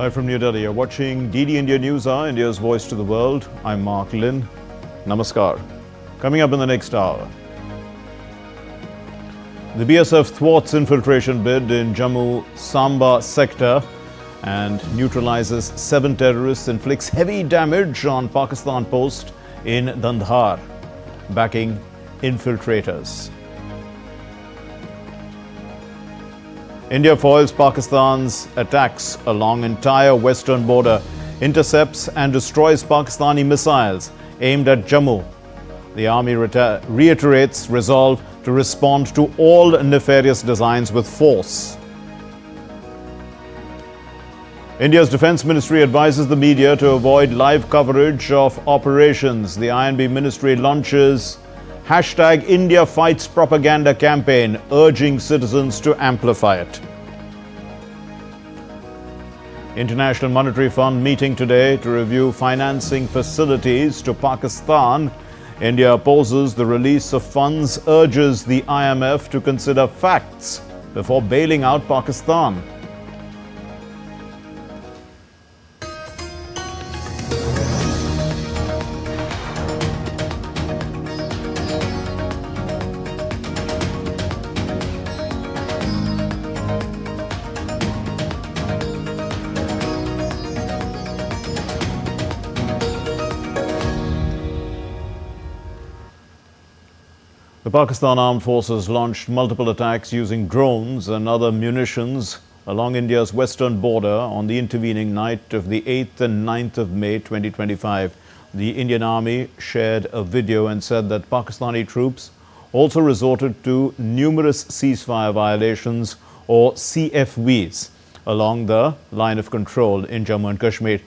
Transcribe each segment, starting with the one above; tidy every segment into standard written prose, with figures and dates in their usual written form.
Live from New Delhi, you're watching DD India News Hour, India's voice to the world. I'm Mark Lynn. Namaskar. Coming up in the next hour. The BSF thwarts infiltration bid in Jammu Samba sector and neutralizes 7 terrorists, inflicts heavy damage on Pakistan post in Dandhar, backing infiltrators. India foils Pakistan's attacks along entire western border, intercepts and destroys Pakistani missiles aimed at Jammu. The army reiterates resolve to respond to all nefarious designs with force. India's Defence Ministry advises the media to avoid live coverage of operations. The INB Ministry launches hashtag India Fights propaganda campaign, urging citizens to amplify it. International Monetary Fund meeting today to review financing facilities to Pakistan. India opposes the release of funds, urges the IMF to consider facts before bailing out Pakistan. The Pakistan Armed Forces launched multiple attacks using drones and other munitions along India's western border on the intervening night of the 8th and 9th of May 2025. The Indian Army shared a video and said that Pakistani troops also resorted to numerous ceasefire violations or CFVs along the line of control in Jammu and Kashmir.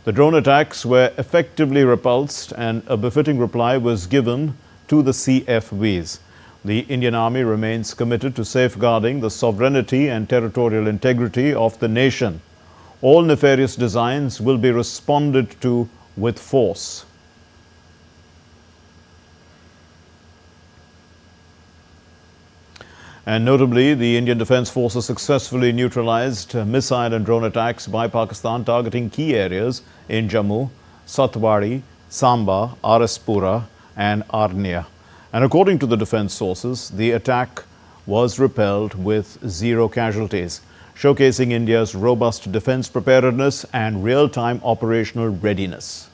The drone attacks were effectively repulsed and a befitting reply was given to the CFVs. The Indian Army remains committed to safeguarding the sovereignty and territorial integrity of the nation. All nefarious designs will be responded to with force. And notably, the Indian Defence Forces successfully neutralized missile and drone attacks by Pakistan targeting key areas in Jammu, Satwari, Samba, Araspura and Arnia. And according to the defense sources, the attack was repelled with 0 casualties, showcasing India's robust defense preparedness and real-time operational readiness.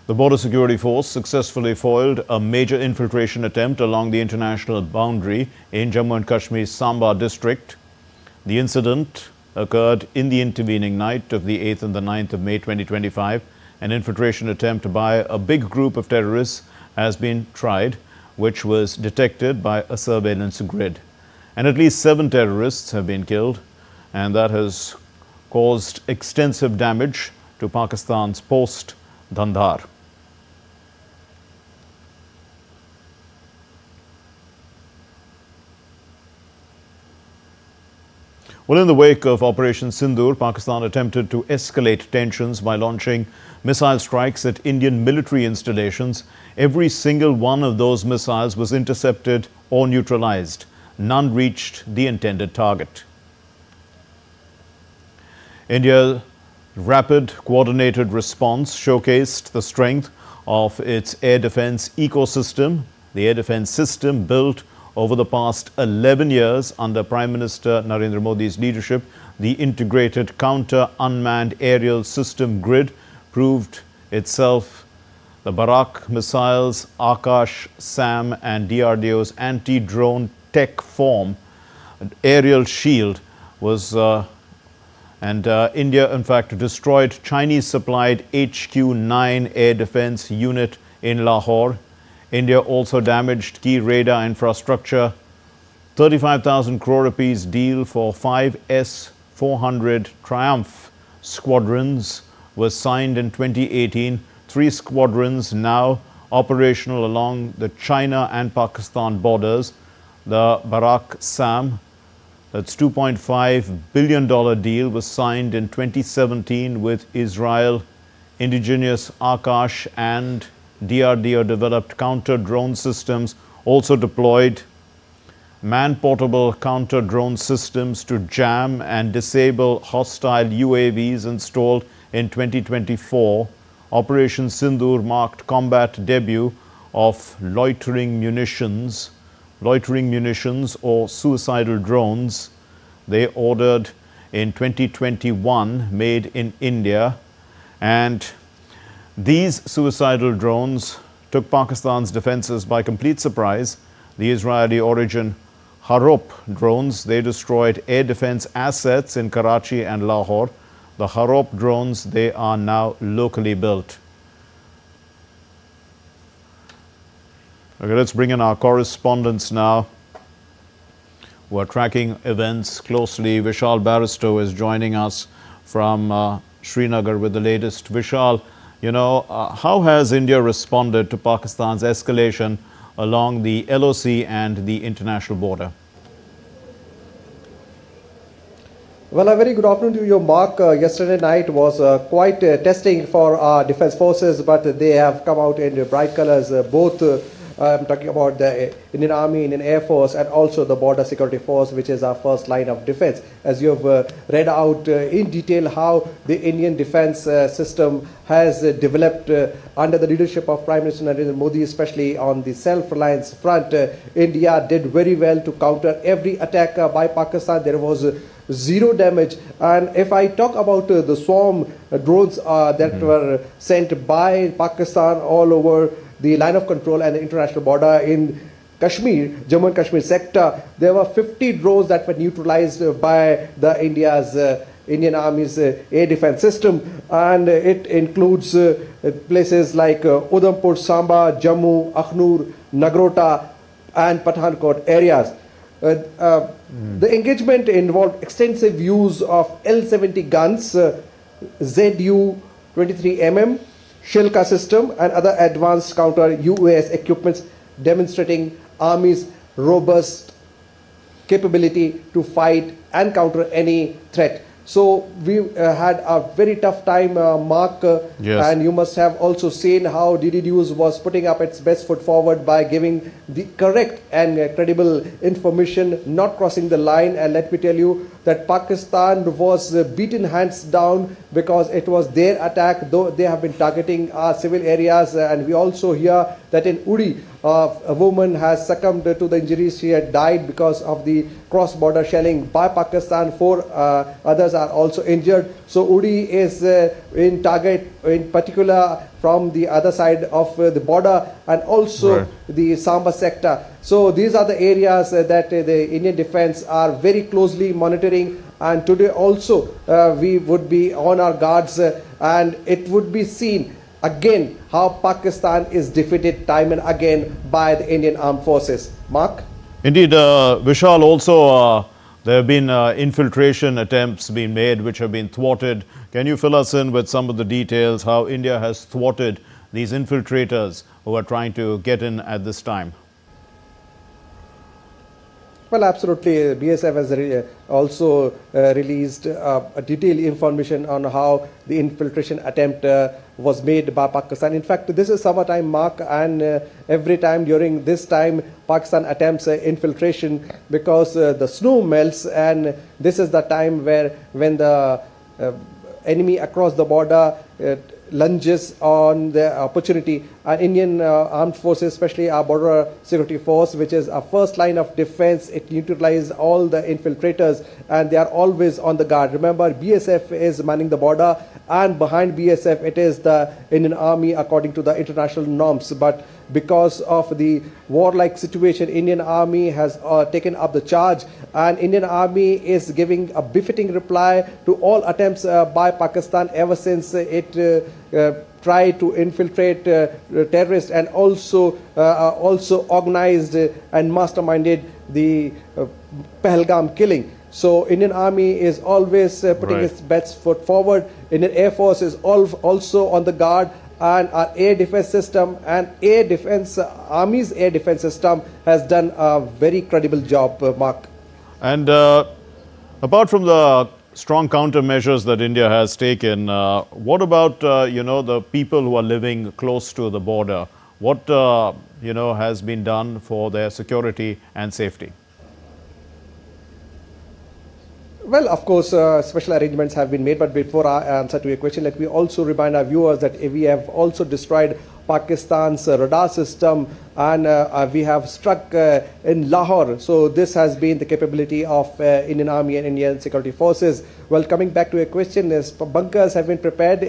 The Border Security Force successfully foiled a major infiltration attempt along the international boundary in Jammu and Kashmir's Samba district. The incident occurred in the intervening night of the 8th and the 9th of May 2025. An infiltration attempt by a big group of terrorists has been tried, which was detected by a surveillance grid. And at least 7 terrorists have been killed, and that has caused extensive damage to Pakistan's post Dandhar. Well, in the wake of Operation Sindoor, Pakistan attempted to escalate tensions by launching missile strikes at Indian military installations. Every single one of those missiles was intercepted or neutralized. None reached the intended target. India's rapid coordinated response showcased the strength of its air defense ecosystem. The air defense system built over the past 11 years under Prime Minister Narendra Modi's leadership, the integrated counter-unmanned aerial system grid proved itself. The Barak missiles, Akash, SAM and DRDO's anti-drone tech form, aerial shield was India in fact destroyed Chinese-supplied HQ-9 air defense unit in Lahore. India also damaged key radar infrastructure. 35,000 crore rupees deal for 5 S-400 Triumph squadrons was signed in 2018. 3 squadrons now operational along the China and Pakistan borders. The Barak SAM, That's $2.5 billion deal was signed in 2017 with Israel. Indigenous Akash and DRDO developed counter-drone systems also deployed. Man-portable counter-drone systems to jam and disable hostile UAVs installed in 2024. Operation Sindoor marked combat debut of loitering munitions or suicidal drones. They ordered in 2021, made in India. And these suicidal drones took Pakistan's defenses by complete surprise. The Israeli origin Harop drones, they destroyed air defense assets in Karachi and Lahore. The Harop drones, they are now locally built. Okay, let's bring in our correspondents now who are tracking events closely. Vishal Barristow is joining us from Srinagar with the latest. Vishal, how has India responded to Pakistan's escalation along the LOC and the international border? Well, a very good afternoon to you, Mark. Yesterday night was quite testing for our defense forces, but they have come out in bright colors, both I'm talking about the Indian Army, Indian Air Force, and also the Border Security Force, which is our first line of defense. As you have read out in detail how the Indian defense system has developed under the leadership of Prime Minister Narendra Modi, especially on the self-reliance front. India did very well to counter every attack by Pakistan. There was zero damage. And if I talk about the swarm drones that were sent by Pakistan all over the line of control and the international border in Kashmir, Jammu and Kashmir sector, there were 50 drones that were neutralized by the Indian Army's air defense system, and it includes places like Udhampur, Samba, Jammu, Akhnur, Nagrota and Pathankot areas. The engagement involved extensive use of L-70 guns, ZU 23mm, Shilka system and other advanced counter-UAS equipments, demonstrating Army's robust capability to fight and counter any threat. So we had a very tough time, Mark, yes. And you must have also seen how DD News was putting up its best foot forward by giving the correct and credible information, not crossing the line. And let me tell you that Pakistan was beaten hands down because it was their attack, though they have been targeting our civil areas. And we also hear that in Uri, a woman has succumbed to the injuries. She had died because of the cross-border shelling by Pakistan. 4 others are also injured. So Uri is in target, in particular from the other side of the border, and also the Samba sector. So these are the areas that the Indian defense are very closely monitoring. And today also we would be on our guards, and it would be seen again how Pakistan is defeated time and again by the Indian armed forces. Mark? Indeed, Vishal, also there have been infiltration attempts being made which have been thwarted. Can you fill us in with some of the details how India has thwarted these infiltrators who are trying to get in at this time? Well, absolutely. BSF has also released a detailed information on how the infiltration attempt was made by Pakistan. In fact, this is summertime, Mark, and every time during this time, Pakistan attempts infiltration because the snow melts, and this is the time when the enemy across the border lunges on the opportunity. Our Indian armed forces, especially our border security force, which is our first line of defense, it neutralizes all the infiltrators, and they are always on the guard. Remember, BSF is manning the border, and behind BSF it is the Indian Army according to the international norms. But because of the warlike situation, Indian Army has taken up the charge, and Indian Army is giving a befitting reply to all attempts by Pakistan ever since it tried to infiltrate terrorists, and also organized and masterminded the Pahalgam killing. So Indian Army is always putting its best foot forward. Indian Air Force is also on the guard, and our air defense system and Army's air defense system has done a very credible job, Mark. And Apart from the strong countermeasures that India has taken, what about, the people who are living close to the border? What, has been done for their security and safety? Well, of course, special arrangements have been made, but before I answer to your question, let me also remind our viewers that we have also destroyed Pakistan's radar system, and we have struck in Lahore. So this has been the capability of Indian Army and Indian security forces. Well, coming back to your question, is bunkers have been prepared.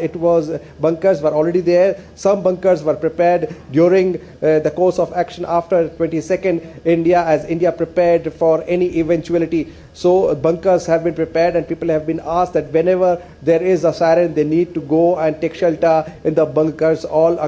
Bunkers were already there. Some bunkers were prepared during the course of action after 22nd India prepared for any eventuality. So bunkers have been prepared, and people have been asked that whenever there is a siren, they need to go and take shelter in the bunkers all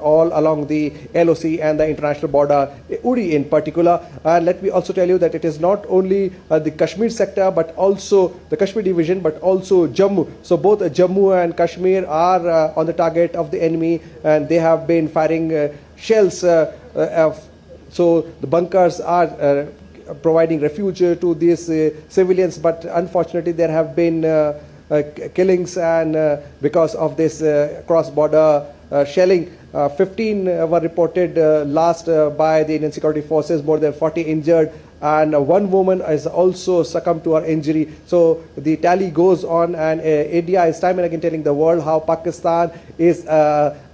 along the LOC and the international border, Uri in particular. And let me also tell you that it is not only the Kashmir sector, but also the Kashmir division, but also Jammu. So both Jammu and Kashmir are on the target of the enemy, and they have been firing shells. So the bunkers are providing refuge to these civilians, but unfortunately there have been killings, and because of this cross-border shelling, 15 were reported last by the Indian security forces, more than 40 injured, and one woman has also succumbed to her injury. So the tally goes on, and India is time and again telling the world how Pakistan is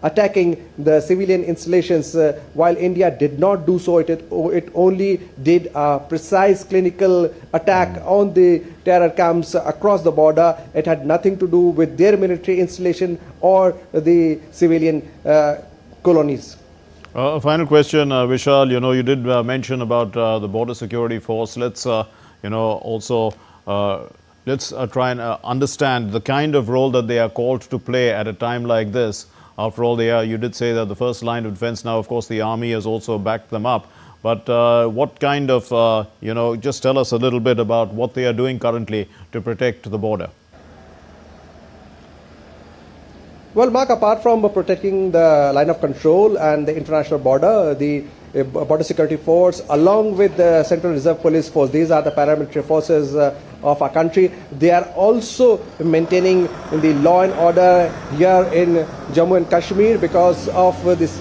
attacking the civilian installations, while India did not do so. It only did a precise clinical attack on the terror camps across the border. It had nothing to do with their military installation or the civilian colonies. A final question, Vishal. You did mention about the border security force. Let's, also let's try and understand the kind of role that they are called to play at a time like this. After all, you did say that the first line of defense. Now, of course, the army has also backed them up. But what kind of, just tell us a little bit about what they are doing currently to protect the border. Well, Mark, apart from protecting the line of control and the international border, the Border Security Force, along with the Central Reserve Police Force, these are the paramilitary forces of our country. They are also maintaining the law and order here in Jammu and Kashmir. Because of this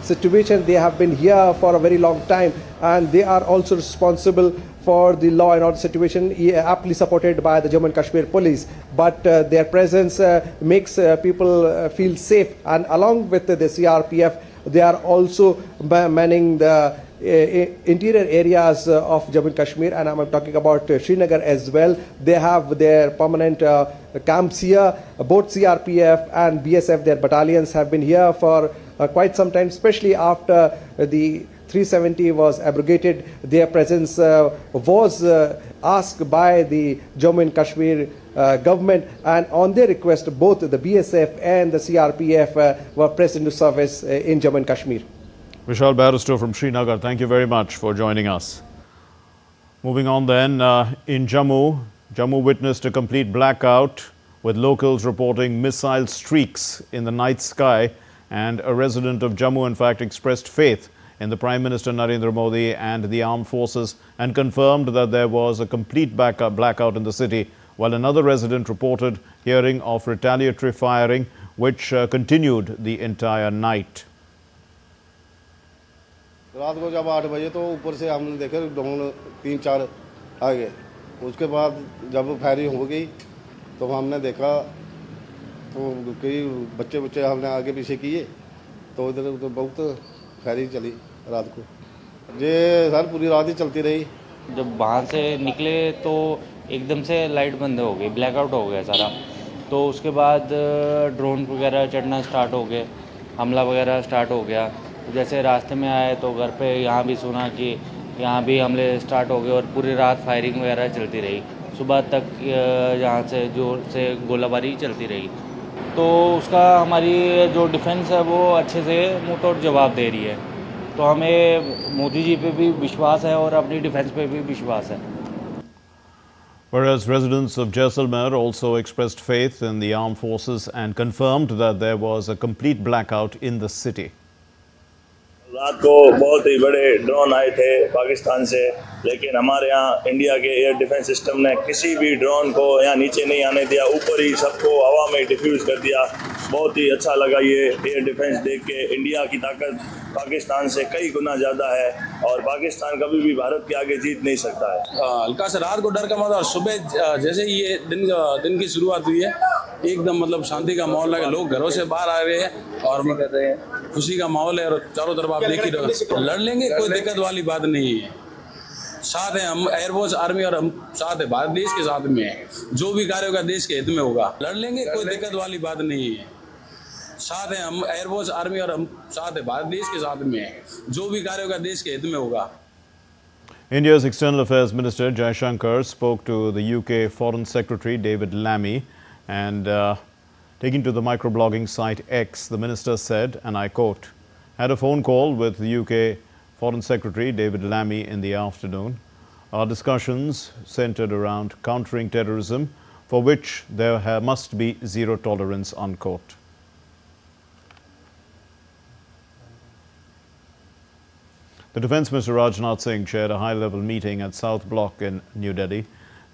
situation, they have been here for a very long time, and they are also responsible for the law and order situation, aptly supported by the Jammu and Kashmir police. But their presence makes people feel safe, and along with the CRPF, they are also manning the interior areas of Jammu and Kashmir, and I'm talking about Srinagar as well. They have their permanent camps here. Both CRPF and BSF, their battalions, have been here for quite some time, especially after the 370 was abrogated. Their presence was asked by the Jammu and Kashmir government, and on their request, both the BSF and the CRPF were pressed into service in Jammu and Kashmir. Vishal Barrister from Srinagar, thank you very much for joining us. Moving on then, in Jammu witnessed a complete blackout, with locals reporting missile streaks in the night sky, and a resident of Jammu in fact expressed faith in the Prime Minister Narendra Modi and the armed forces, and confirmed that there was a complete blackout in the city, while another resident reported hearing of retaliatory firing which continued the entire night. रात को जब 8 बजे तो ऊपर से हमने देखा drone 3-4 आ गए। उसके बाद जब फायरिंग हो गई तो हमने देखा तो कई बच्चे हमने आगे पीछे किए तो इधर तो बहुत फायरिंग चली रात को। ये सर पूरी रात ही चलती रही। जब वहाँ से निकले तो एकदम से लाइट बंद हो गई, ब्लैकआउट हो गया सारा। तो उसके बाद ड्रोन वगैरह चढ़ना स्टार्ट हो गए, हमला वगैरह स्टार्ट हो गया। जैसे रास्ते में आए तो घर पे यहाँ भी सुना कि यहाँ भी हमले स्टार्ट हो गए, और पूरी रात फायरिंग वगैरह चलती रही। सुबह तक यहाँ से जोर से गोलाबारी चलती रही। तो उसका हमारी जो डिफेंस है वो अच्छे से मुँह तोड़ जवाब दे रही है। तो हमें मोदी जी पे भी विश्वास है और अपनी डिफेंस पे भी विश्वास है। Whereas residents of Jaisalmer also expressed faith in the armed forces and confirmed that there was a complete blackout in the city. रात को बहुत ही बड़े ड्रोन आए थे पाकिस्तान से, लेकिन हमारे यहाँ इंडिया के एयर डिफेंस सिस्टम ने किसी भी ड्रोन को यहाँ नीचे नहीं आने दिया, ऊपर ही सबको हवा में डिफ्यूज कर दिया। बहुत ही अच्छा लगा ये एयर डिफेंस देख के। इंडिया की ताकत पाकिस्तान से कई गुना ज़्यादा है और पाकिस्तान कभी भी भारत के आगे जीत नहीं सकता है। हल्का से रात को डर का माहौल, सुबह जैसे ही ये दिन की शुरुआत हुई है एकदम मतलब शांति का माहौल लगा, लोग घरों से बाहर आ रहे हैं और खुशी का माहौल है और चारों तरफ आप देख ही रहे, लड़ लेंगे, कोई दिक्कत वाली बात नहीं है। साथ है हम एयरफोर्स आर्मी और हम साथ है भारत देश के साथ में है, जो भी कार्य होगा देश के हित में होगा, लड़ लेंगे, कोई दिक्कत वाली बात नहीं है। साथ है हम एयरफोर्स आर्मी और हम साथ है भारत देश के साथ में है, जो भी कार्य होगा देश के हित में होगा। India's External Affairs Minister Jaishankar spoke to the UK Foreign Secretary David Lammy, and taking to the microblogging site X, the minister said, and I quote, "Had a phone call with the UK Foreign Secretary David Lammy in the afternoon. Our discussions centered around countering terrorism, for which there must be zero tolerance," unquote. The Defence Minister Rajnath Singh chaired a high-level meeting at South Block in New Delhi,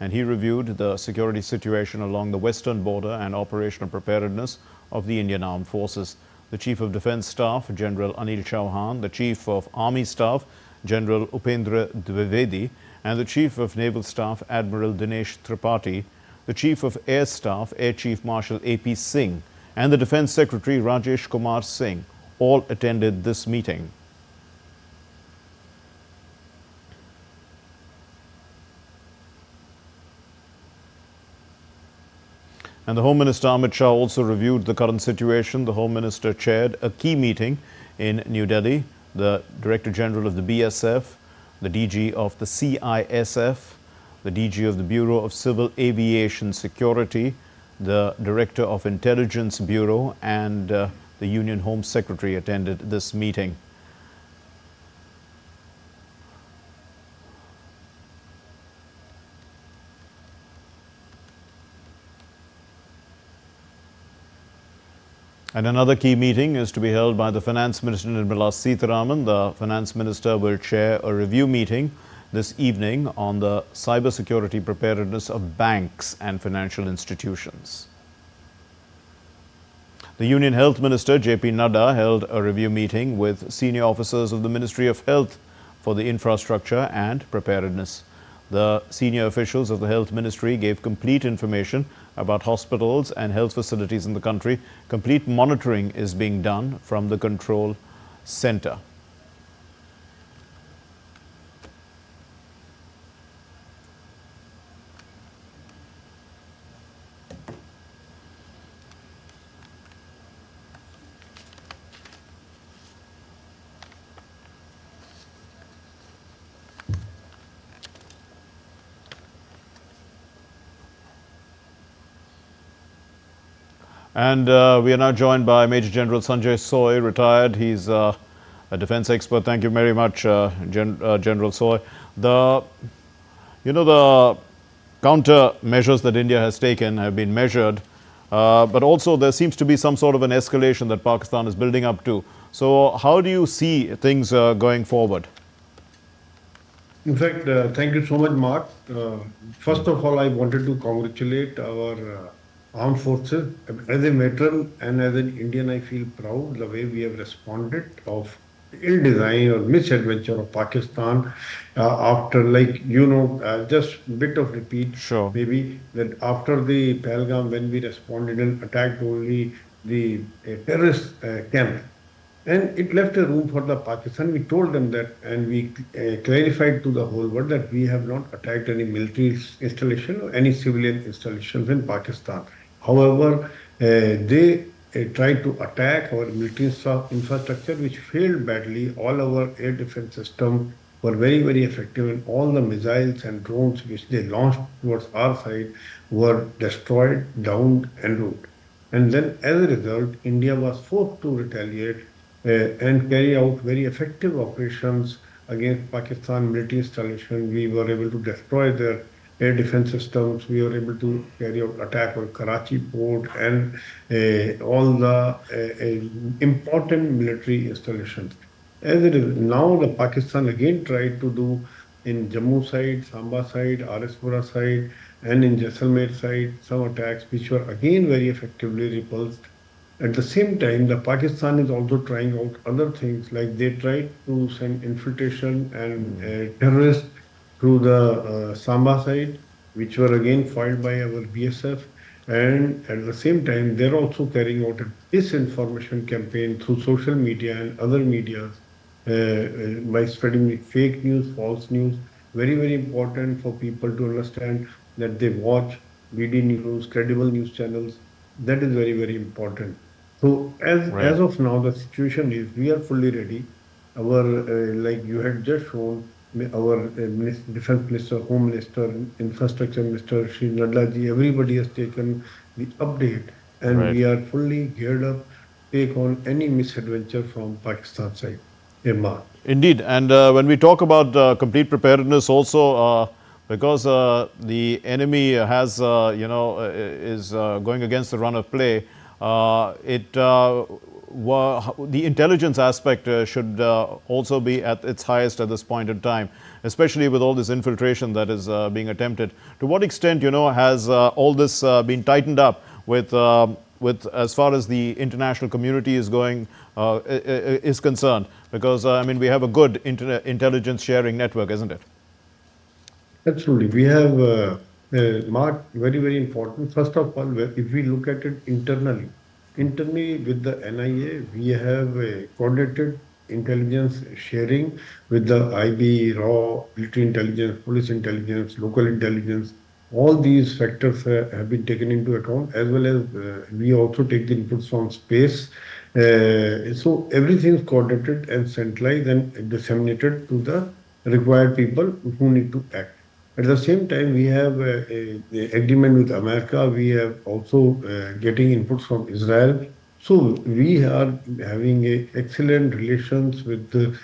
and he reviewed the security situation along the western border and operational preparedness of the Indian Armed Forces. The Chief of Defence Staff, General Anil Chauhan, the Chief of Army Staff, General Upendra Dwivedi, and the Chief of Naval Staff, Admiral Dinesh Tripathi, the Chief of Air Staff, Air Chief Marshal A.P. Singh, and the Defence Secretary Rajesh Kumar Singh all attended this meeting. And the Home Minister Amit Shah also reviewed the current situation. The Home Minister chaired a key meeting in New Delhi. The Director General of the BSF, the DG of the CISF, the DG of the Bureau of Civil Aviation Security, the Director of Intelligence Bureau, and the Union Home Secretary attended this meeting. And another key meeting is to be held by the Finance Minister Nirmala Sitharaman. The Finance Minister will chair a review meeting this evening on the cybersecurity preparedness of banks and financial institutions. The Union Health Minister J.P. Nadda held a review meeting with senior officers of the Ministry of Health for the infrastructure and preparedness. The senior officials of the Health Ministry gave complete information about hospitals and health facilities in the country. Complete monitoring is being done from the control center. And we are now joined by Major General Sanjay Soy, retired. He's a defense expert. Thank you very much, General Soy. The counter measures that India has taken have been measured, but also there seems to be some sort of an escalation that Pakistan is building up to. So how do you see things going forward? In fact, thank you so much, Mark. First of all, I wanted to congratulate our armed forces. As a veteran and as an Indian, I feel proud the way we have responded of ill design or misadventure of Pakistan after, just a bit of repeat. Sure. Maybe that after the Pahalgam, when we responded and attacked only the terrorist camp, and it left a room for the Pakistan. We told them that, and we clarified to the whole world that we have not attacked any military installation or any civilian installations in Pakistan. However, they tried to attack our military infrastructure, which failed badly. All our air defense system were very, very effective, and all the missiles and drones which they launched towards our side were destroyed, downed, en route. And then, as a result, India was forced to retaliate and carry out very effective operations against Pakistan military installation. We were able to destroy their air defense systems. We were able to carry out attack on Karachi port and all the important military installations. As it is now, the Pakistan again tried to do in Jammu side, Samba side, Arispura side, and in Jaisalmer side some attacks which were again very effectively repulsed. At the same time, the Pakistan is also trying out other things, like they tried to send infiltration and terrorists through the Samba side, which were again foiled by our BSF. And at the same time, they're also carrying out a disinformation campaign through social media and other medias by spreading the fake news, false news. Very, very important for people to understand that they watch BD News, credible news channels. That is very, very important. So as Right. of now, the situation is we are fully ready. Our like you had just shown, our defense minister, home minister, infrastructure minister, Srinagar ji, everybody has taken the update, and Right. we are fully geared up to take on any misadventure from Pakistan side. Emma. Indeed, and when we talk about complete preparedness, also because the enemy has, is going against the run of play, the intelligence aspect should also be at its highest at this point in time, especially with all this infiltration that is being attempted. To what extent, has all this been tightened up with as far as the international community is going is concerned? Because I mean, we have a good intelligence sharing network, isn't it? Absolutely. We have marked very, very important. First of all, if we look at it internally with the NIA, we have coordinated intelligence sharing with the IB, RAW, military intelligence, police intelligence, local intelligence. All these factors have been taken into account, as well as we also take the inputs from space. So everything is coordinated and centralized and disseminated to the required people who need to act. At the same time, we have a agreement with America. We have also getting inputs from Israel. So we are having excellent relations with the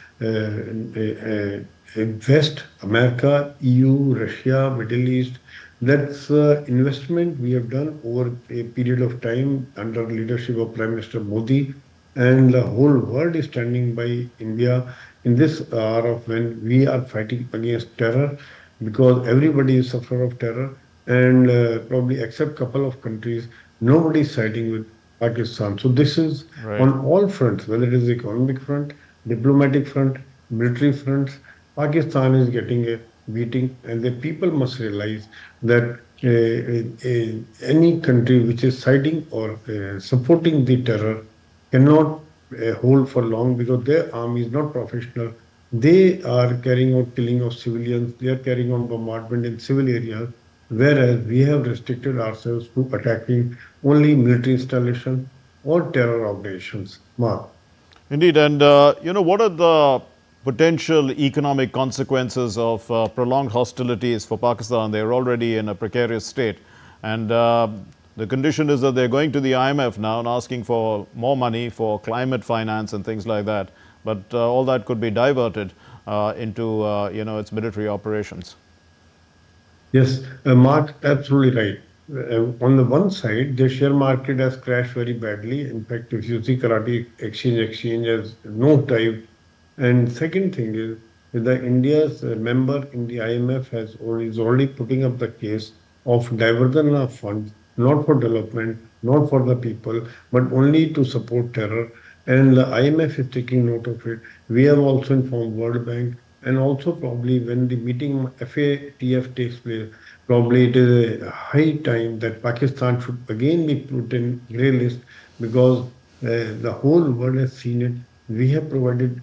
West, America, EU, Russia, Middle East. That's investment we have done over a period of time under leadership of Prime Minister Modi, and the whole world is standing by India in this hour of when we are fighting against terror, because everybody is sufferer of terror, and probably except couple of countries, nobody is siding with Pakistan. So this is Right. on all fronts, whether it is economic front, diplomatic front, military fronts. Pakistan is getting a beating, and the people must realize that any country which is siding or supporting the terror cannot hold for long, because their army is not professional. They are carrying out killing of civilians, they are carrying on bombardment in civil areas, whereas we have restricted ourselves to attacking only military installation or terror operations. Mark. Indeed, and what are the potential economic consequences of prolonged hostilities for Pakistan? They're already in a precarious state, and the condition is that they're going to the IMF now and asking for more money for climate finance and things like that. But all that could be diverted into its military operations. Yes, Mark, absolutely right. On the one side, the share market has crashed very badly. In fact, if you see exchange has nosedive. And second thing is that India's member in the IMF is already putting up the case of diversion of funds, not for development, not for the people, but only to support terror. And the IMF is taking note of it. We have also informed World Bank, and also probably when the meeting FATF takes place, probably it is a high time that Pakistan should again be put in grey list, because the whole world has seen it. We have provided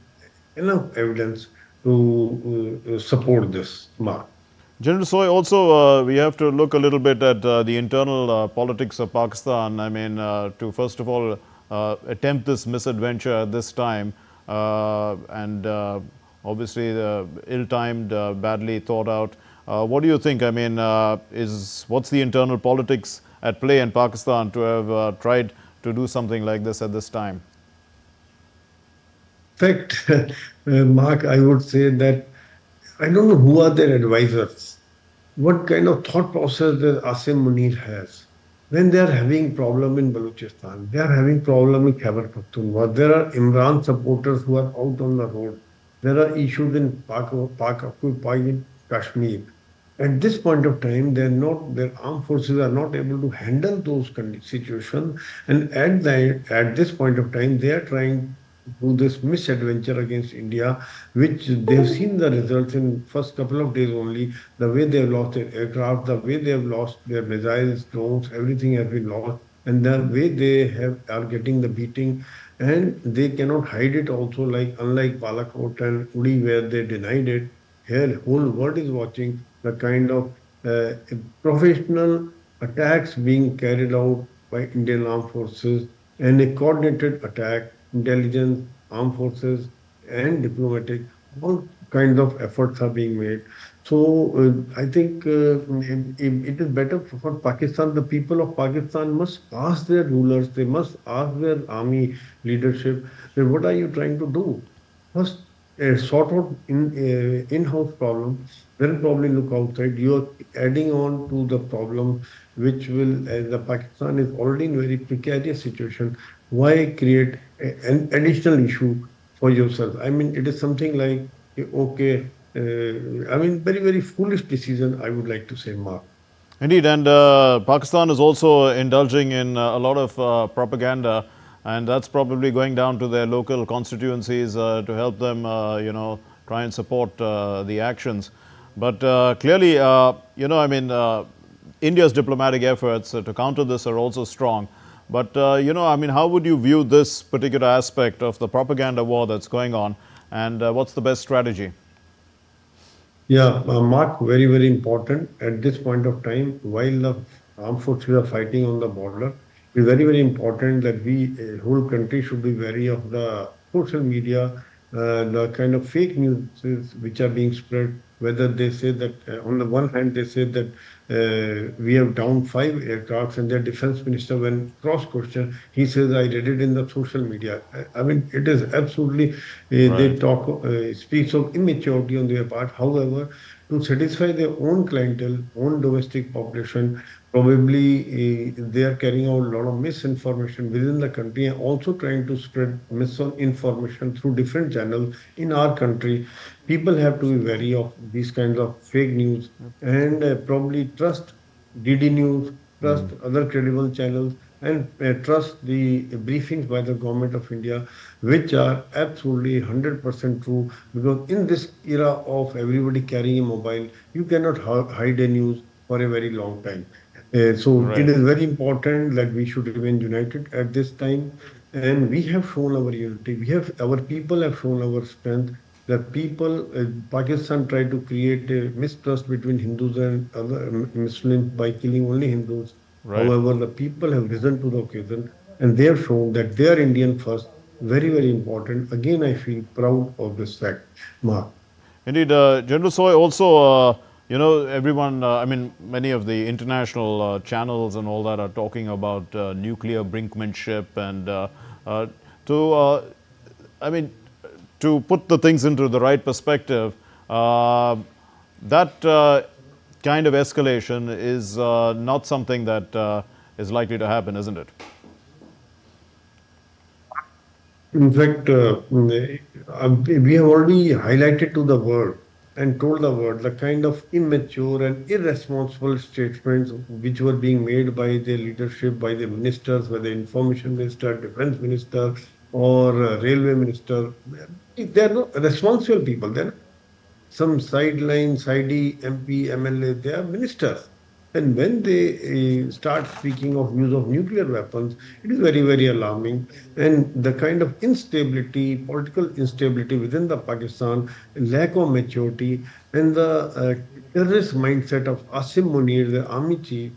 enough evidence to support this, Mark. General Soy, also we have to look a little bit at the internal politics of Pakistan. I mean, to first of all attempt this misadventure at this time, and obviously ill-timed, badly thought out. What do you think? I mean, what's the internal politics at play in Pakistan to have tried to do something like this at this time? In fact, Mark, I would say that I don't know who are their advisors, what kind of thought process that Asim Munir has. when they are having problem in Balochistan, they are having problem in Khyber Pakhtunkhwa. There are Imran supporters who are out on the road. There are issues in occupied Kashmir. At this point of time, their armed forces are not able to handle those situations, and at this point of time, they are trying to do this misadventure against India, which they've seen the results in first couple of days only. The way they have lost their aircraft, the way they have lost their missiles, drones, everything has been lost, and the way they have are getting the beating, and they cannot hide it also. Like unlike Balakot and Uri, where they denied it, here whole world is watching the kind of uh, professional attacks being carried out by Indian armed forces, and a coordinated attack, intelligence, armed forces, and diplomatic, all kinds of efforts are being made. So I think it is better for Pakistan. The people of Pakistan must ask their rulers, they must ask their army leadership, that what are you trying to do? First, sort out in-house problem, then probably look outside. You are adding on to the problem, which will, the Pakistan is already in very precarious situation. Why create an additional issue for yourself? I mean, it is something like, okay, I mean, very, very foolish decision, I would like to say, Mark. Indeed, and Pakistan is also indulging in a lot of propaganda, and that's probably going down to their local constituencies to help them, try and support the actions. But clearly, I mean, India's diplomatic efforts to counter this are also strong. But, I mean, how would you view this particular aspect of the propaganda war that's going on, and what's the best strategy? Yeah, Mark, very, very important at this point of time, while the armed forces are fighting on the border, it's very, very important that whole country should be wary of the social media, the kind of fake news which are being spread. Whether they say that, on the one hand, they say that we have downed 5 aircrafts, and their defense minister, when cross-questioned, he says, I read it in the social media. I mean, it is absolutely, they Right. talk, speaks of immaturity on their part. However, to satisfy their own clientele, own domestic population, probably they are carrying out a lot of misinformation within the country, and also trying to spread misinformation through different channels in our country. People have to be wary of these kinds of fake news, and probably trust DD News, trust other credible channels, and trust the briefings by the government of India, which are absolutely 100% true. Because in this era of everybody carrying a mobile, you cannot hide a news for a very long time. So it Right. is very important that we should remain united at this time, and we have shown our unity. Our people have shown our strength. The people, Pakistan tried to create a mistrust between Hindus and other Muslims by killing only Hindus. Right. However, the people have risen to the occasion, and they have shown that they are Indian first. Very, very important. Again, I feel proud of this fact, Mark. Indeed, General Soy, also, everyone, I mean, many of the international channels and all that are talking about nuclear brinkmanship and to, I mean, to put the things into the right perspective, that kind of escalation is not something that is likely to happen, isn't it? In fact, we have already highlighted to the world and told the world the kind of immature and irresponsible statements which were being made by the leadership, by the ministers, by the information minister, defense minister, or railway minister. They are not responsible people. They're some sideline, sidey MP, MLA, they are ministers. And when they start speaking of use of nuclear weapons, it is very, very alarming. And the kind of instability, political instability within the Pakistan, lack of maturity, and the terrorist mindset of Asim Munir, the army chief,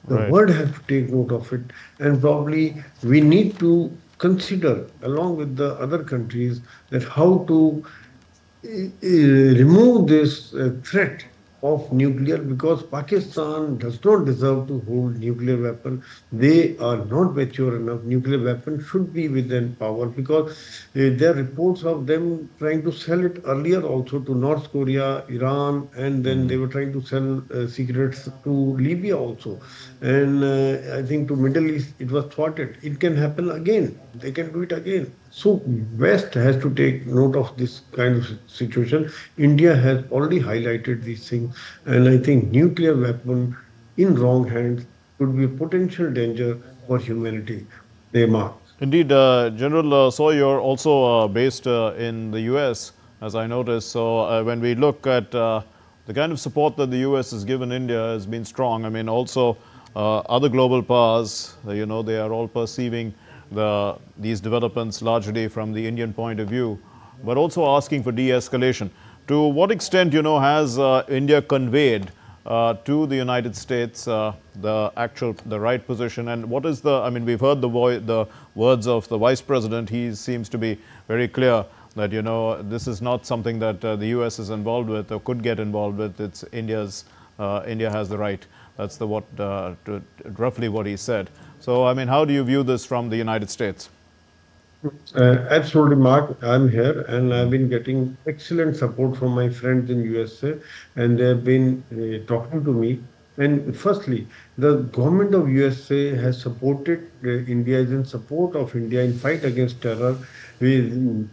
the Right. world has to take note of it. And probably we need to consider, along with the other countries, that how to remove this threat of nuclear because Pakistan does not deserve to hold nuclear weapon. They are not mature enough. Nuclear weapon should be within power because there are reports of them trying to sell it earlier also to North Korea, Iran, and then they were trying to sell secrets to Libya also. And I think to Middle East it was thwarted. It can happen again. They can do it again. So West has to take note of this kind of situation. India has already highlighted these things, and I think nuclear weapon in wrong hands could be a potential danger for humanity. They mark. Indeed, General So you're also based in the US, as I noticed. So when we look at the kind of support that the US has given India has been strong. I mean, also other global powers, they are all perceiving these developments largely from the Indian point of view, but also asking for de-escalation. To what extent, has India conveyed to the United States the right position, and what is the? I mean, we've heard the words of the Vice President. He seems to be very clear that this is not something that the U.S. is involved with or could get involved with. It's India's. India has the right. That's roughly what he said. So, I mean, how do you view this from the United States? Absolutely, Mark. I'm here, and I've been getting excellent support from my friends in USA, and they've been talking to me. And firstly, the government of USA has supported India, is in support of India in fight against terror. With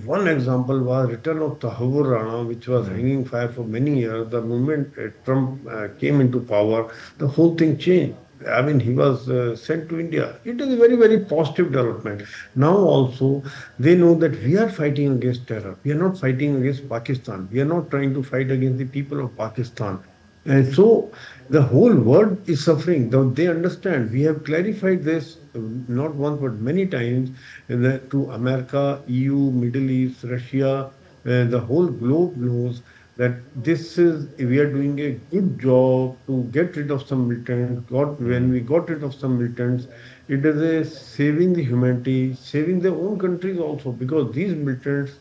one example was return of Tahawur Rana, which was hanging fire for many years. The moment Trump came into power, the whole thing changed. I mean, he was sent to India. It is a very, very positive development. Now also, they know that we are fighting against terror. We are not fighting against Pakistan. We are not trying to fight against the people of Pakistan. And so the whole world is suffering. Though they understand. We have clarified this not once but many times to America, EU, Middle East, Russia. The whole globe knows that this is we are doing a good job to get rid of some militants. When we got rid of some militants, it is a saving the humanity, saving their own countries also, because these militants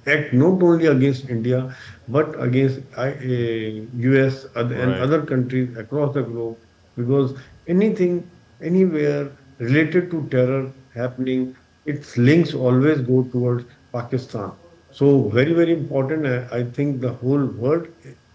act not only against India but against US and Right. other countries across the globe. Because anything, anywhere related to terror happening, its links always go towards Pakistan. So very, very important. I think the whole world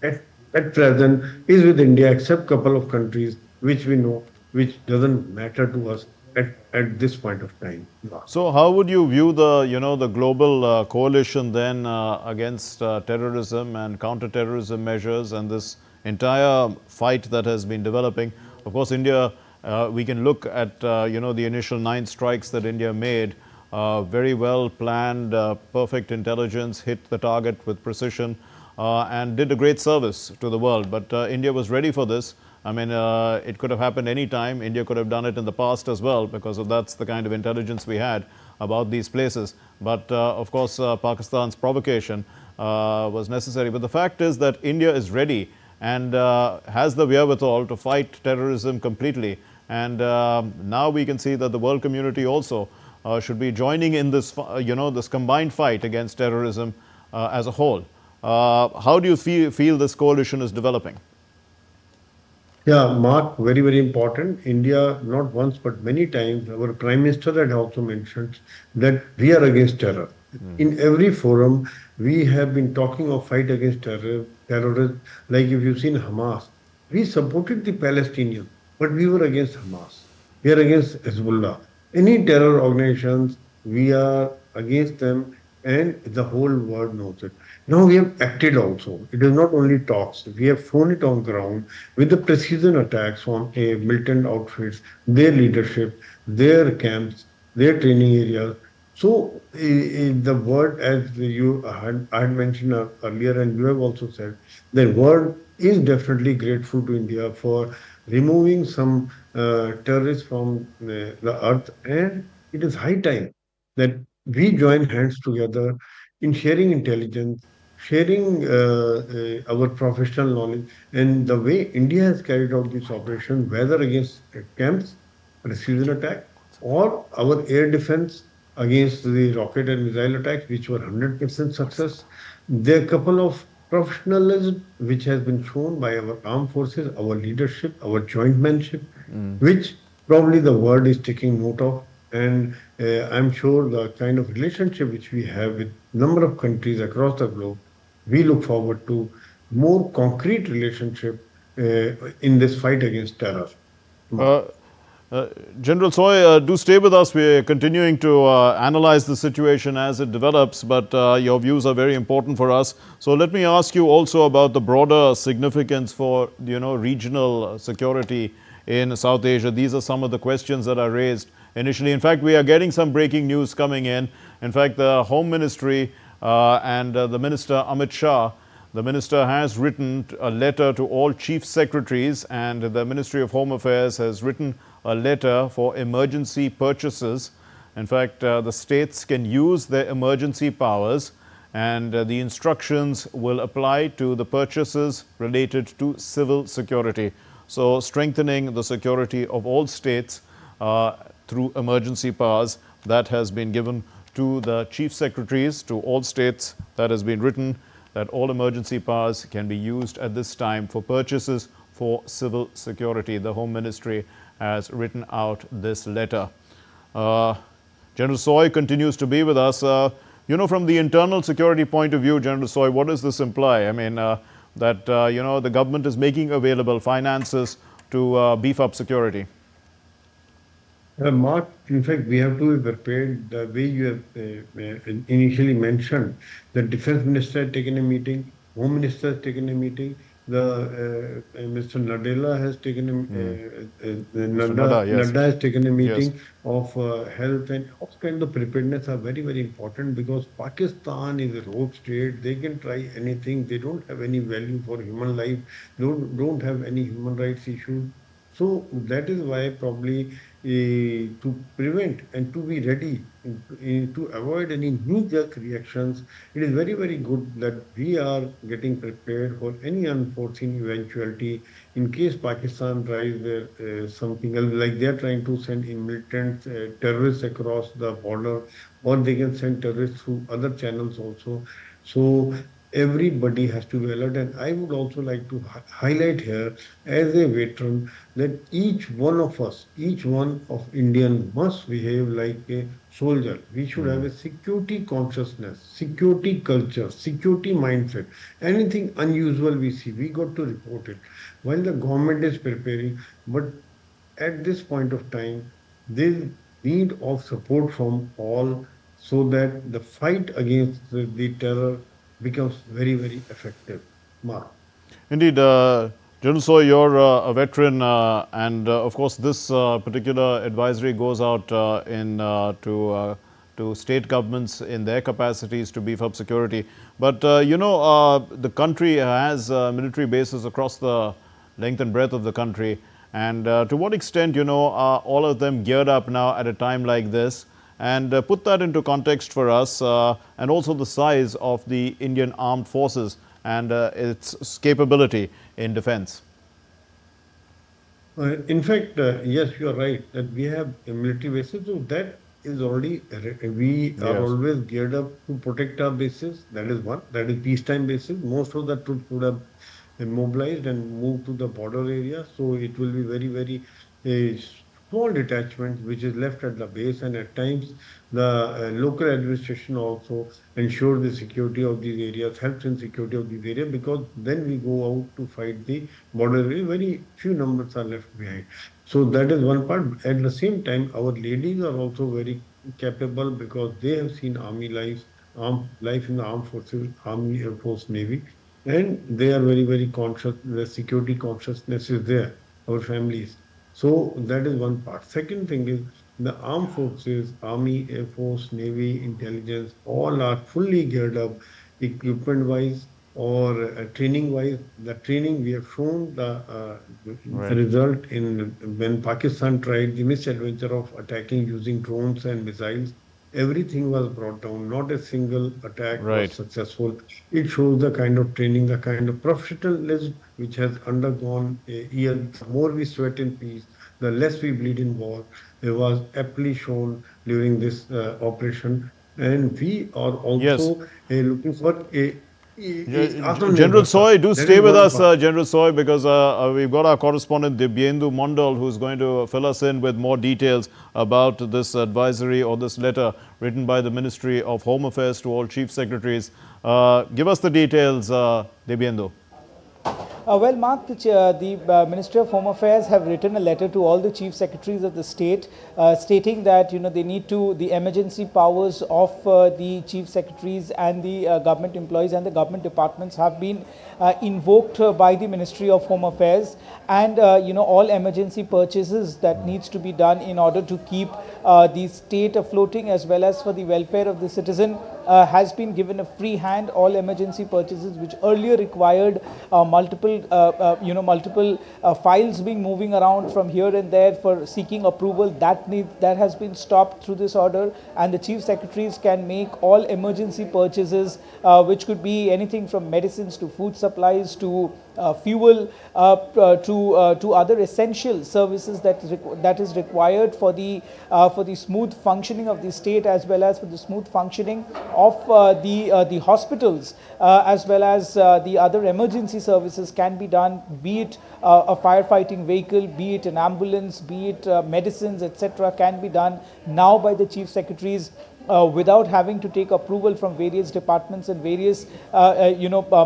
at, at present is with India, except couple of countries which we know, which doesn't matter to us at this point of time. So, how would you view the global coalition then against terrorism and counter-terrorism measures and this entire fight that has been developing? Of course, India. We can look at the initial 9 strikes that India made. Very well planned, perfect intelligence, hit the target with precision, and did a great service to the world. But India was ready for this. I mean, it could have happened any time. India could have done it in the past as well, because that's the kind of intelligence we had about these places. But of course, Pakistan's provocation was necessary. But the fact is that India is ready and has the wherewithal to fight terrorism completely. And now we can see that the world community also should be joining in this, this combined fight against terrorism as a whole. How do you feel this coalition is developing? Yeah, Mark, very, very important. India, not once but many times, our Prime Minister had also mentioned that we are against terror. In every forum, we have been talking of fight against terrorism. Like if you've seen Hamas, we supported the Palestinians, but we were against Hamas. We are against Hezbollah. Any terror organizations, we are against them, and the whole world knows it. Now we have acted also. It is not only talks. We have thrown it on ground with the precision attacks on a militant outfits, their leadership, their camps, their training areas. So the word, as I had mentioned earlier, and you have also said, the world is definitely grateful to India for removing some terrorists from the earth, and it is high time that we join hands together in sharing intelligence, sharing our professional knowledge, and the way India has carried out this operation, whether against camps, precision attack, or our air defense against the rocket and missile attacks, which were 100% success. There are a couple of professionalism which has been shown by our armed forces, our leadership, our jointmanship, which probably the world is taking note of. And I'm sure the kind of relationship which we have with number of countries across the globe, we look forward to more concrete relationship in this fight against terror. Mark. Uh, General Soy, do stay with us. We're continuing to analyze the situation as it develops, but your views are very important for us. So let me ask you also about the broader significance for, regional security in South Asia. These are some of the questions that are raised initially. In fact, we are getting some breaking news coming in. In fact, the Home Ministry and the Minister Amit Shah, the minister has written a letter to all chief secretaries, and the Ministry of Home Affairs has written a letter for emergency purchases. In fact, the states can use their emergency powers, and the instructions will apply to the purchases related to civil security. So, strengthening the security of all states through emergency powers, that has been given to the chief secretaries, to all states. That has been written, that all emergency powers can be used at this time for purchases for civil security. The Home Ministry has written out this letter. General Soy continues to be with us. From the internal security point of view, General Soy, what does this imply? I mean, that, the government is making available finances to beef up security. Mark, in fact, we have to be prepared the way you have initially mentioned. The defense minister had taken a meeting, home minister has taken a meeting, the Mr. Nadella has taken Mr. Nadda, yes. Nadda has taken a Yes. meeting of health, and all kind of preparedness are very, very important because Pakistan is a rogue state. They can try anything. They don't have any value for human life. Don't have any human rights issues. So that is why probably to prevent and to be ready to avoid any knee-jerk reactions, it is very, very good that we are getting prepared for any unforeseen eventuality in case Pakistan tries something else, like they are trying to send in militant terrorists across the border, or they can send terrorists through other channels also. So everybody has to be alert. And I would also like to highlight here, as a veteran, that each one of us, each one of Indian must behave like a soldier. We should have a security consciousness, security culture, security mindset. Anything unusual we see, we got to report it. While the government is preparing, but at this point of time, there need of support from all so that the fight against the terror becomes very, very effective. Mark. Indeed, General Soy, you're a veteran, and of course, this particular advisory goes out to state governments in their capacities to beef up security. But the country has military bases across the length and breadth of the country, and to what extent, are all of them geared up now at a time like this? And put that into context for us, and also the size of the Indian Armed Forces and its capability in defense. In fact, yes, you are right that we have a military bases. So that is already, we are Yes. always geared up to protect our bases. That is one. That is peacetime bases. Most of the troops would have mobilized and moved to the border area. So it will be very, very small detachment which is left at the base. And at times, the local administration also ensure the security of these areas, helps in security of these areas, because then we go out to fight the border area. Very few numbers are left behind. So that is one part. At the same time, our ladies are also very capable because they have seen army lives, life in the armed forces, army, air force, navy, and they are very, very conscious. The security consciousness is there. Our families. So that is one part. Second thing is the armed forces, army, air force, navy, intelligence, all are fully geared up, equipment wise or training wise. The training we have shown the Right. result in when Pakistan tried the misadventure of attacking using drones and missiles. Everything was brought down. Not a single attack was Right. successful. It shows the kind of training, the kind of professionalism which has undergone a year. The more we sweat in peace, the less we bleed in war. It was aptly shown during this operation. And we are Yes. also looking for a General Soy, do stay with us, General Soy, because we've got our correspondent Debunking Mondal, who's going to fill us in with more details about this advisory or this letter written by the Ministry of Home Affairs to all Chief Secretaries. Give us the details, Debunking. Well, Mark, the Ministry of Home Affairs have written a letter to all the chief secretaries of the state, stating that they need to the emergency powers of the chief secretaries and the government employees and the government departments have been invoked by the Ministry of Home Affairs, and all emergency purchases that needs to be done in order to keep the state afloating as well as for the welfare of the citizen has been given a free hand. All emergency purchases which earlier required multiple files being moving around from here and there for seeking approval, that has been stopped through this order, and the chief secretaries can make all emergency purchases which could be anything from medicines to food supplies to fuel to other essential services that is required for the smooth functioning of the state as well as for the smooth functioning of the hospitals as well as the other emergency services can be done, be it a firefighting vehicle, be it an ambulance, be it medicines, etc., can be done now by the chief secretaries without having to take approval from various departments and various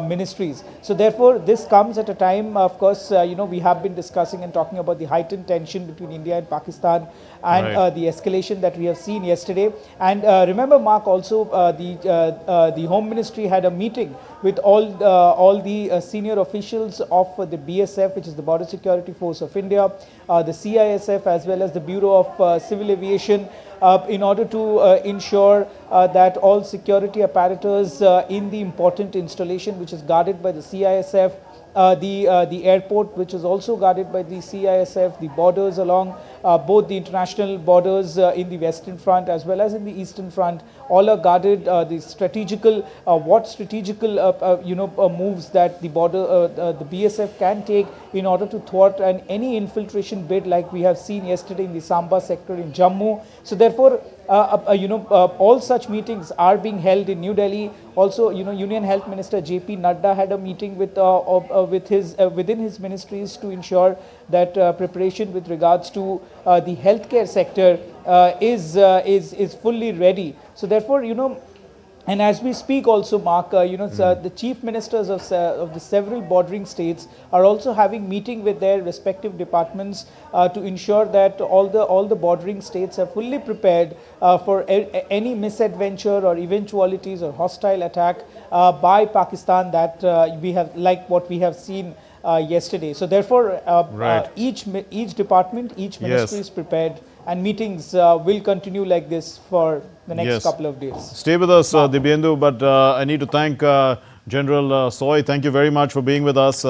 ministries. So therefore this comes at a time, of course, we have been discussing and talking about the heightened tension between India and Pakistan and the escalation that we have seen yesterday. And remember, Mark, also the Home Ministry had a meeting with all the senior officials of the BSF, which is the Border Security Force of India, the CISF as well as the Bureau of Civil Aviation, in order to ensure that all security apparatus in the important installation which is guarded by the CISF, the airport which is also guarded by the CISF, the borders along both the international borders in the western front as well as in the eastern front, all are guarded. The strategical moves that the border the BSF can take in order to thwart any infiltration bid like we have seen yesterday in the Samba sector in Jammu. So therefore all such meetings are being held in New Delhi. Also, Union Health Minister JP Nadda had a meeting with within his ministries to ensure that preparation with regards to the healthcare sector is fully ready. So therefore, and as we speak also, Mark, the chief ministers of the several bordering states are also having meeting with their respective departments to ensure that all the bordering states are fully prepared for any misadventure or eventualities or hostile attack by Pakistan that we have, like what we have seen yesterday. So therefore, each department, each ministry is prepared, and meetings will continue like this for the next couple of days. Stay with us, Debunking, but I need to thank General Soy. Thank you very much for being with us.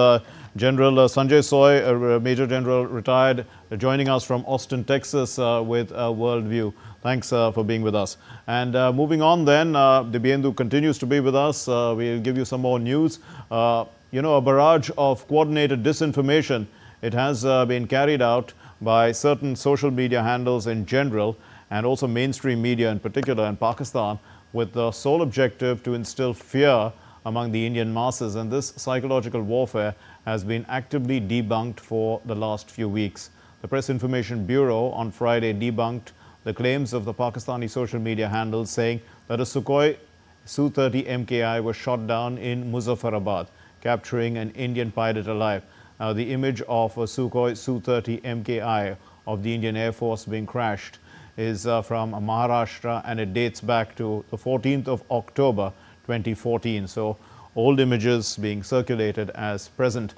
General Sanjay Soy, Major General retired, joining us from Austin, Texas with a World View. Thanks for being with us. And moving on then, Debunking continues to be with us. We'll give you some more news. A barrage of coordinated disinformation, it has been carried out by certain social media handles in general and also mainstream media in particular in Pakistan, with the sole objective to instill fear among the Indian masses. And this psychological warfare has been actively debunked for the last few weeks. The Press Information Bureau on Friday debunked the claims of the Pakistani social media handles, saying that a Sukhoi Su-30 MKI was shot down in Muzaffarabad, capturing an Indian pilot alive. Now, the image of a Sukhoi Su-30 MKI of the Indian Air Force being crashed is from Maharashtra, and it dates back to the 14th of October 2014. So, old images being circulated as present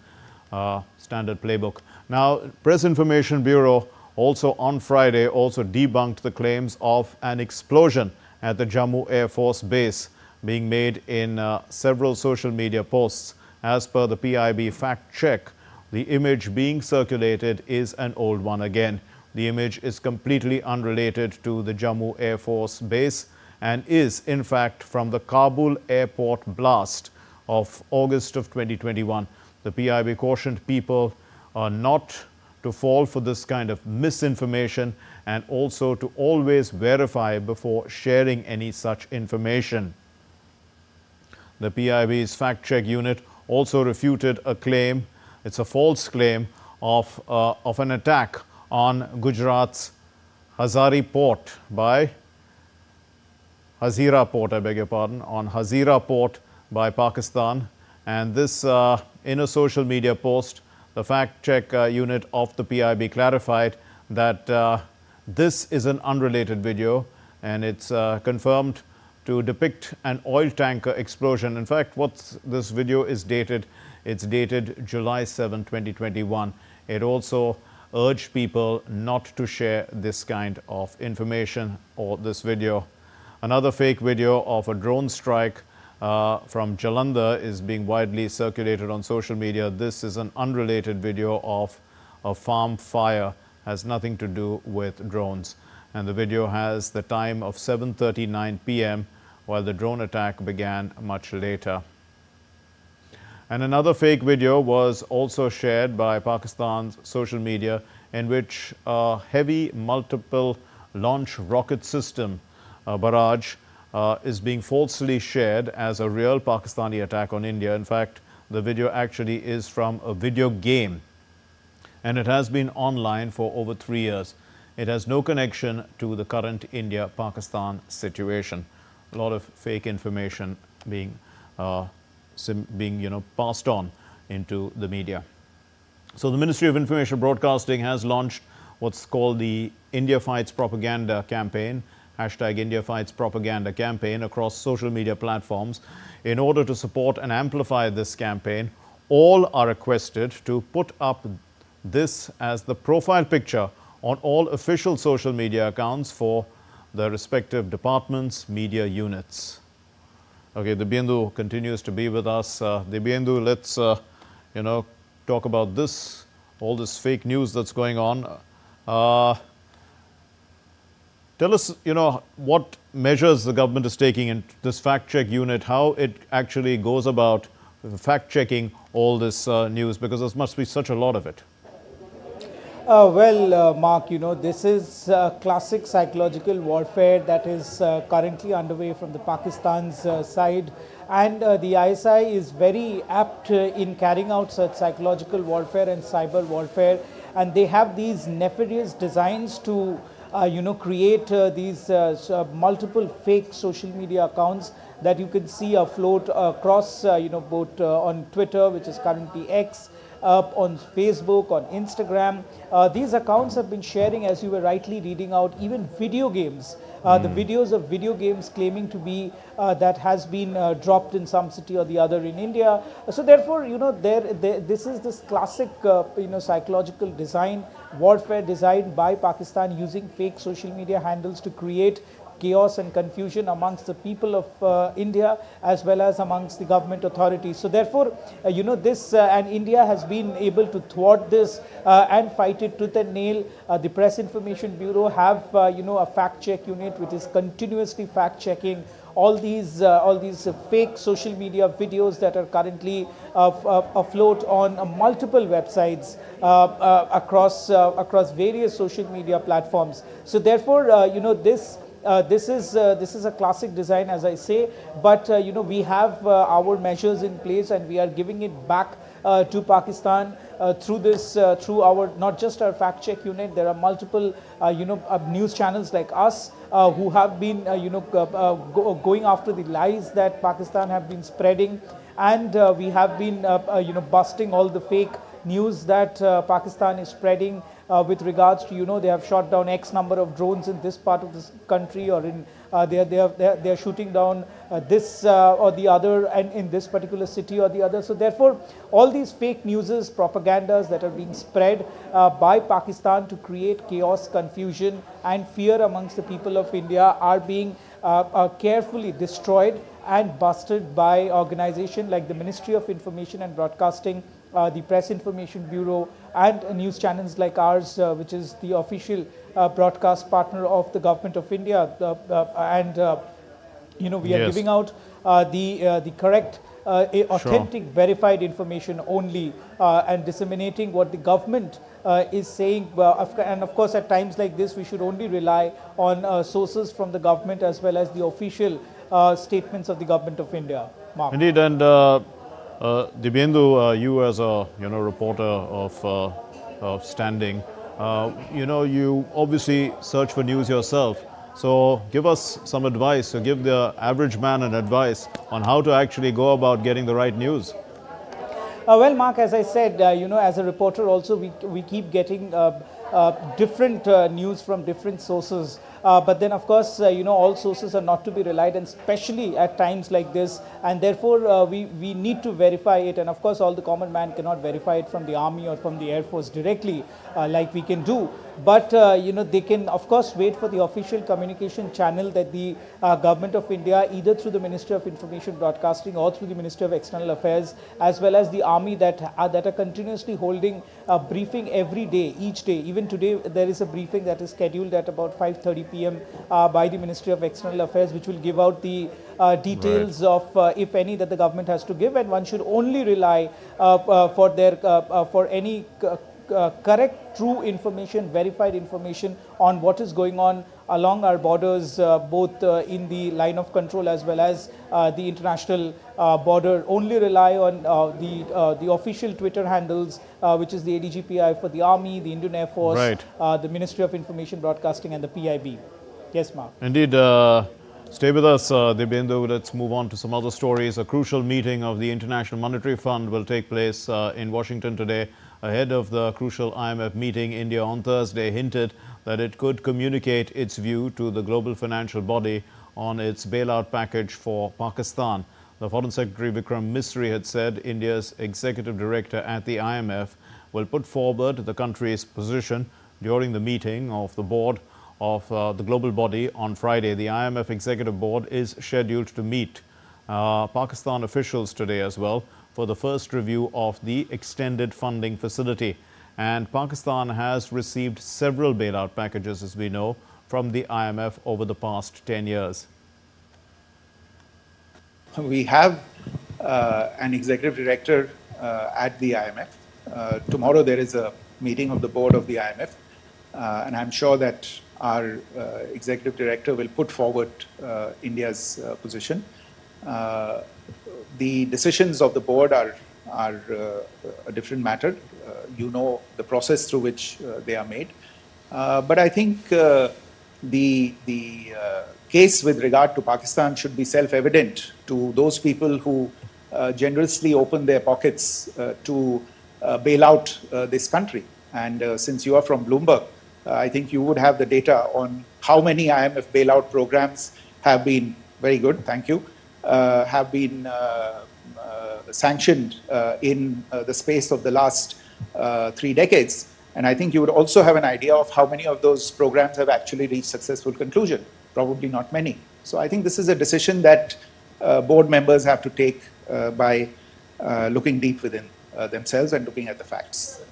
standard playbook. Now, Press Information Bureau also on Friday also debunked the claims of an explosion at the Jammu Air Force Base being made in several social media posts. As per the PIB fact check, the image being circulated is an old one again. The image is completely unrelated to the Jammu Air Force Base and is in fact from the Kabul airport blast of August of 2021. The PIB cautioned people not to fall for this kind of misinformation and also to always verify before sharing any such information. The PIB's fact-check unit also refuted a claim, it's a false claim, of an attack on Gujarat's Hazira port, I beg your pardon, on Hazira port by Pakistan. And this, in a social media post, the fact-check unit of the PIB clarified that this is an unrelated video, and it's confirmed to depict an oil tanker explosion. In fact, this video is dated, it's dated July 7, 2021. It also urged people not to share this kind of information or this video. Another fake video of a drone strike from Jalandhar is being widely circulated on social media. This is an unrelated video of a farm fire, has nothing to do with drones. And the video has the time of 7:39 p.m. while the drone attack began much later. And another fake video was also shared by Pakistan's social media, in which a heavy multiple launch rocket system barrage is being falsely shared as a real Pakistani attack on India. In fact, the video actually is from a video game, and it has been online for over 3 years. It has no connection to the current India-Pakistan situation. A lot of fake information being passed on into the media. So the Ministry of Information Broadcasting has launched what's called the India Fights Propaganda campaign, hashtag India Fights Propaganda campaign, across social media platforms. In order to support and amplify this campaign, all are requested to put up this as the profile picture on all official social media accounts for the respective departments, media units. Okay, Debunking continues to be with us. Debunking, let's talk about this, all this fake news that's going on. Tell us, what measures the government is taking in this fact-check unit, how it actually goes about fact-checking all this news, because there must be such a lot of it. Mark, this is classic psychological warfare that is currently underway from the Pakistan's side, and the ISI is very apt in carrying out such psychological warfare and cyber warfare, and they have these nefarious designs to create these multiple fake social media accounts that you can see afloat across, both on Twitter, which is currently X, on Facebook, on Instagram. These accounts have been sharing, as you were rightly reading out, even video games. The videos of video games claiming to be that has been dropped in some city or the other in India. So therefore, this is this classic, psychological design, warfare designed by Pakistan using fake social media handles to create chaos and confusion amongst the people of India as well as amongst the government authorities. So therefore, this and India has been able to thwart this and fight it tooth and nail. The Press Information Bureau have a fact check unit which is continuously fact checking all these fake social media videos that are currently afloat on multiple websites across various social media platforms. So therefore, this is a classic design, as I say, but we have our measures in place, and we are giving it back to Pakistan through our, not just our fact check unit. There are multiple news channels like us who have been going after the lies that Pakistan have been spreading, and we have been busting all the fake news that Pakistan is spreading with regards to, they have shot down X number of drones in this part of this country, or in they are shooting down this or the other, and in this particular city or the other. So therefore, all these fake newses, propagandas that are being spread by Pakistan to create chaos, confusion and fear amongst the people of India are being carefully destroyed and busted by organizations like the Ministry of Information and Broadcasting, the Press Information Bureau, and news channels like ours, which is the official broadcast partner of the Government of India. We are giving out the correct, authentic, verified information only, and disseminating what the government is saying. And of course, at times like this, we should only rely on sources from the government as well as the official statements of the Government of India. Mark. Indeed, and Dibyendu, you as a reporter of standing, you obviously search for news yourself. So give us some advice, or give the average man an advice on how to actually go about getting the right news. Well, Mark, as I said, as a reporter also, we keep getting different news from different sources. But then, of course, all sources are not to be relied on, especially at times like this. And therefore, we need to verify it. And of course, all the common man cannot verify it from the army or from the Air Force directly, like we can do. But, they can, of course, wait for the official communication channel that the Government of India, either through the Ministry of Information Broadcasting or through the Ministry of External Affairs, as well as the army that are continuously holding a briefing every day, each day. Even today, there is a briefing that is scheduled at about 5:30 p.m. By the Ministry of External Affairs, which will give out the details of, if any, that the government has to give, and one should only rely for any correct, true information, verified information on what is going on along our borders, both in the line of control as well as the international border. Only rely on the official Twitter handles, which is the ADGPI for the Army, the Indian Air Force, right. the Ministry of Information Broadcasting, and the PIB. Yes, Mark. Indeed. Stay with us, Dibyendu. Let's move on to some other stories. A crucial meeting of the International Monetary Fund will take place in Washington today. Ahead of the crucial IMF meeting, India on Thursday hinted that it could communicate its view to the global financial body on its bailout package for Pakistan. The Foreign Secretary Vikram Misri had said India's executive director at the IMF will put forward the country's position during the meeting of the board of the global body on Friday. The IMF Executive Board is scheduled to meet Pakistan officials today as well for the first review of the extended funding facility. And Pakistan has received several bailout packages, as we know, from the IMF over the past 10 years. We have an executive director at the IMF. Tomorrow there is a meeting of the board of the IMF, and I'm sure that our executive director will put forward India's position. The decisions of the board are a different matter. You know the process through which they are made. But I think the case with regard to Pakistan should be self-evident to those people who generously open their pockets to bail out this country. And since you are from Bloomberg, I think you would have the data on how many IMF bailout programs have been, very good, thank you, have been sanctioned in the space of the last 3 decades. And I think you would also have an idea of how many of those programs have actually reached successful conclusion. Probably not many. So I think this is a decision that board members have to take by looking deep within themselves and looking at the facts.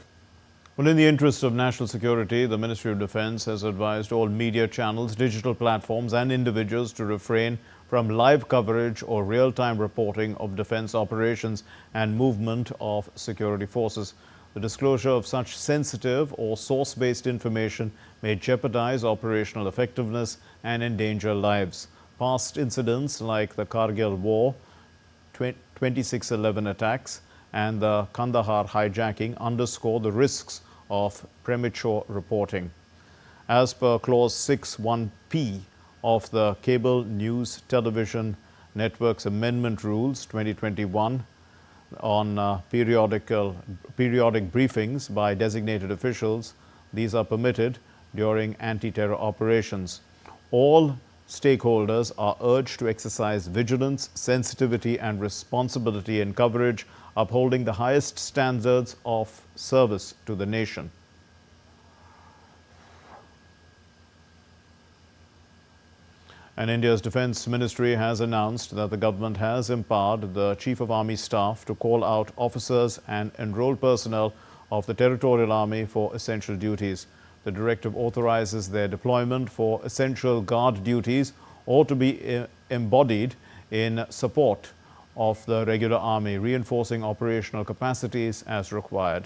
Well, in the interest of national security, the Ministry of Defence has advised all media channels, digital platforms and individuals to refrain from live coverage or real-time reporting of defence operations and movement of security forces. The disclosure of such sensitive or source-based information may jeopardize operational effectiveness and endanger lives. Past incidents like the Kargil War, 26/11 attacks and the Kandahar hijacking underscore the risks of premature reporting. As per Clause 6(1)(p) of the Cable News Television Networks Amendment Rules 2021 on periodic briefings by designated officials, these are permitted during anti-terror operations. All stakeholders are urged to exercise vigilance, sensitivity and responsibility in coverage, upholding the highest standards of service to the nation. And India's Defence Ministry has announced that the government has empowered the Chief of Army Staff to call out officers and enrolled personnel of the Territorial Army for essential duties. The directive authorizes their deployment for essential guard duties or to be embodied in support of the regular army, reinforcing operational capacities as required.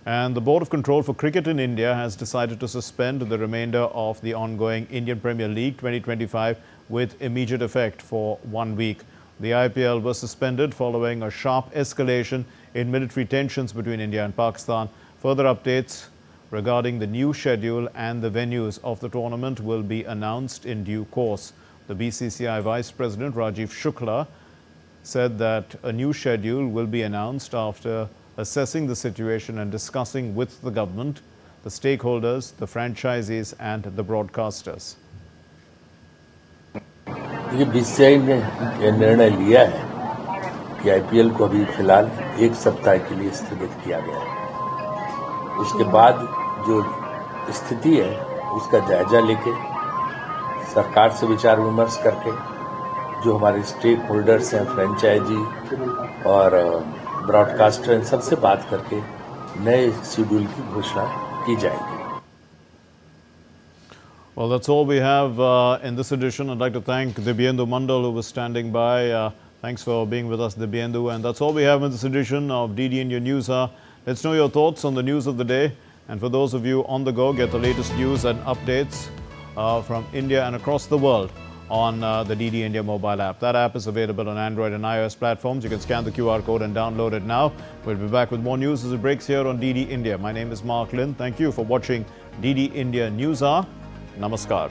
And the Board of Control for Cricket in India has decided to suspend the remainder of the ongoing Indian Premier League 2025 with immediate effect for 1 week. The IPL was suspended following a sharp escalation in military tensions between India and Pakistan. Further updates regarding the new schedule and the venues of the tournament will be announced in due course. The BCCI Vice President Rajiv Shukla said that a new schedule will be announced after assessing the situation and discussing with the government, the stakeholders, the franchisees and the broadcasters. ये BCCI ने यह निर्णय लिया है कि IPL को अभी फिलहाल 1 सप्ताह के लिए स्थगित किया गया है। उसके बाद जो स्थिति है उसका जायजा लेके सरकार से विचार विमर्श करके जो हमारे स्टेक होल्डर्स हैं, फ्रेंचाइजी और ब्रॉडकास्टर, इन सबसे बात करके नए शेड्यूल की घोषणा की जाएगी। Well, that's all we have in this edition. I'd like to thank Debyendu Mandal, who was standing by. Thanks for being with us, Debyendu. And that's all we have in this edition of DD India News Hour. Let's know your thoughts on the news of the day. And for those of you on the go, get the latest news and updates from India and across the world on the DD India mobile app. That app is available on Android and iOS platforms. You can scan the QR code and download it now. We'll be back with more news as it breaks here on DD India. My name is Mark Lin. Thank you for watching DD India News Hour. Namaskar.